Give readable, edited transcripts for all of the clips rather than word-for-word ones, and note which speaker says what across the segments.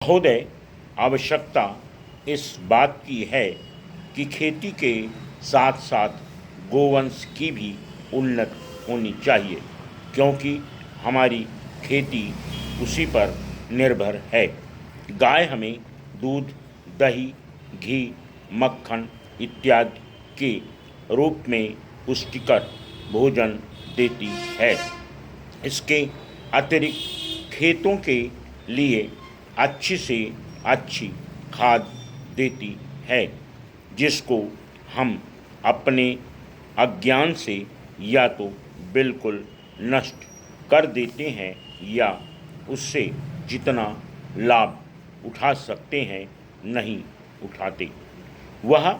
Speaker 1: महोदय, आवश्यकता इस बात की है कि खेती के साथ साथ गोवंश की भी उन्नत होनी चाहिए, क्योंकि हमारी खेती उसी पर निर्भर है। गाय हमें दूध, दही, घी, मक्खन इत्यादि के रूप में पुष्टिकर भोजन देती है। इसके अतिरिक्त खेतों के लिए अच्छी से अच्छी खाद देती है, जिसको हम अपने अज्ञान से या तो बिल्कुल नष्ट कर देते हैं या उससे जितना लाभ उठा सकते हैं नहीं उठाते। वह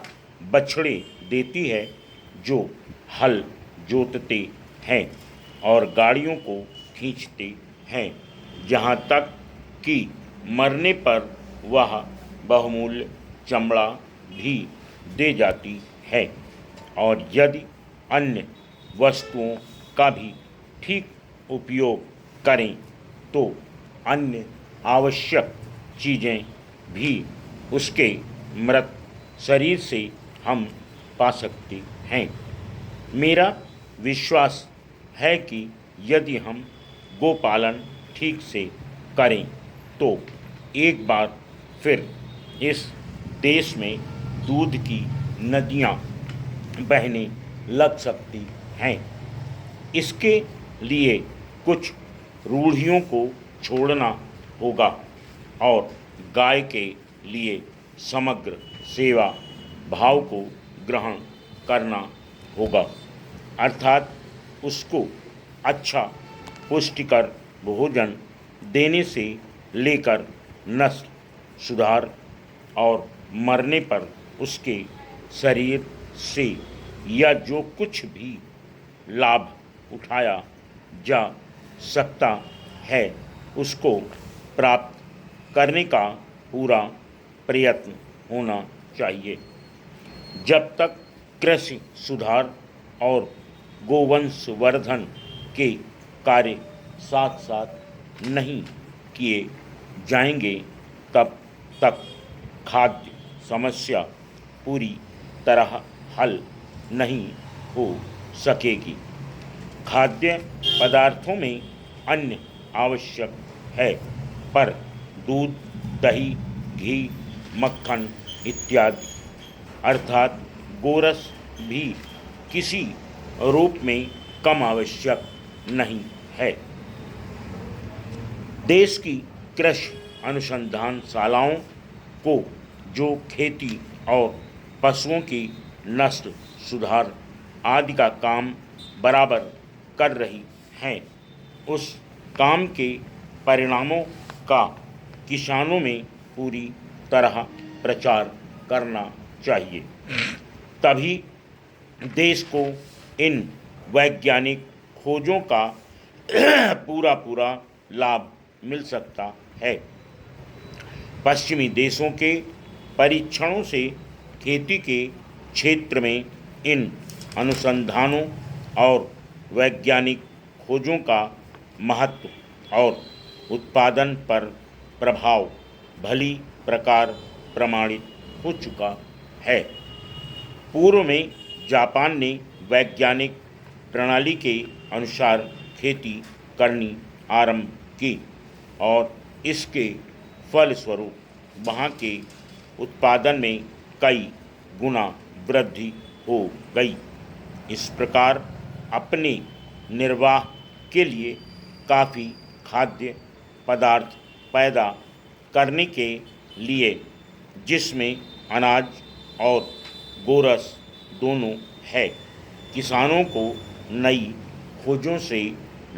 Speaker 1: बछड़े देती है जो हल जोतते हैं और गाड़ियों को खींचते हैं, जहाँ तक कि मरने पर वह बहुमूल्य चमड़ा भी दे जाती है। और यदि अन्य वस्तुओं का भी ठीक उपयोग करें तो अन्य आवश्यक चीज़ें भी उसके मृत शरीर से हम पा सकते हैं। मेरा विश्वास है कि यदि हम गोपालन ठीक से करें तो एक बार फिर इस देश में दूध की नदियाँ बहने लग सकती हैं। इसके लिए कुछ रूढ़ियों को छोड़ना होगा और गाय के लिए समग्र सेवा भाव को ग्रहण करना होगा, अर्थात उसको अच्छा पुष्टिकर भोजन देने से लेकर नस्ल सुधार और मरने पर उसके शरीर से या जो कुछ भी लाभ उठाया जा सकता है उसको प्राप्त करने का पूरा प्रयत्न होना चाहिए। जब तक कृषि सुधार और गोवंशवर्धन के कार्य साथ साथ नहीं किए जाएंगे तब तक खाद्य समस्या पूरी तरह हल नहीं हो सकेगी। खाद्य पदार्थों में अन्य आवश्यक है, पर दूध, दही, घी, मक्खन इत्यादि अर्थात गोरस भी किसी रूप में कम आवश्यक नहीं है। देश की कृषि अनुसंधानशालाओं को जो खेती और पशुओं की नस्ल सुधार आदि का काम बराबर कर रही हैं, उस काम के परिणामों का किसानों में पूरी तरह प्रचार करना चाहिए। तभी देश को इन वैज्ञानिक खोजों का पूरा पूरा लाभ मिल सकता है। पश्चिमी देशों के परीक्षणों से खेती के क्षेत्र में इन अनुसंधानों और वैज्ञानिक खोजों का महत्व और उत्पादन पर प्रभाव भली प्रकार प्रमाणित हो चुका है। पूर्व में जापान ने वैज्ञानिक प्रणाली के अनुसार खेती करनी आरंभ की और इसके फलस्वरूप वहाँ के उत्पादन में कई गुना वृद्धि हो गई। इस प्रकार अपने निर्वाह के लिए काफ़ी खाद्य पदार्थ पैदा करने के लिए, जिसमें अनाज और गोरस दोनों है, किसानों को नई खोजों से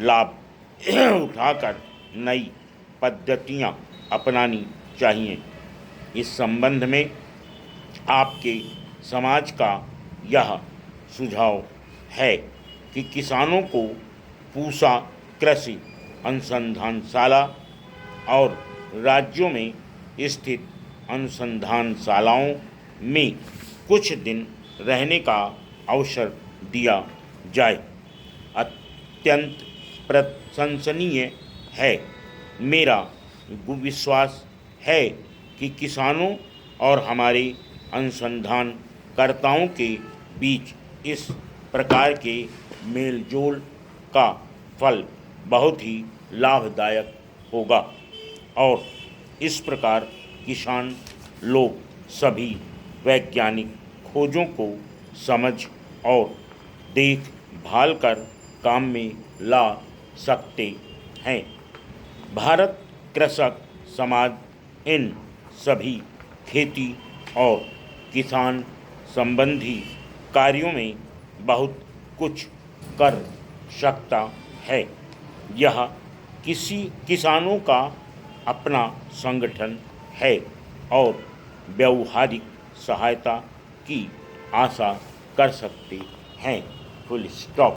Speaker 1: लाभ उठाकर नई पद्धतियाँ अपनानी चाहिए। इस संबंध में आपके समाज का यह सुझाव है कि किसानों को पूसा कृषि अनुसंधानशाला और राज्यों में स्थित अनुसंधानशालाओं में कुछ दिन रहने का अवसर दिया जाए। अत्यंत प्रशंसनीय है। मेरा विश्वास है कि किसानों और हमारे अनुसंधानकर्ताओं के बीच इस प्रकार के मेलजोल का फल बहुत ही लाभदायक होगा और इस प्रकार किसान लोग सभी वैज्ञानिक खोजों को समझ और देखभाल कर काम में ला सकते हैं। भारत कृषक समाज इन सभी खेती और किसान संबंधी कार्यों में बहुत कुछ कर सकता है। यह किसानों का अपना संगठन है और व्यावहारिक सहायता की आशा कर सकते हैं। Full stop.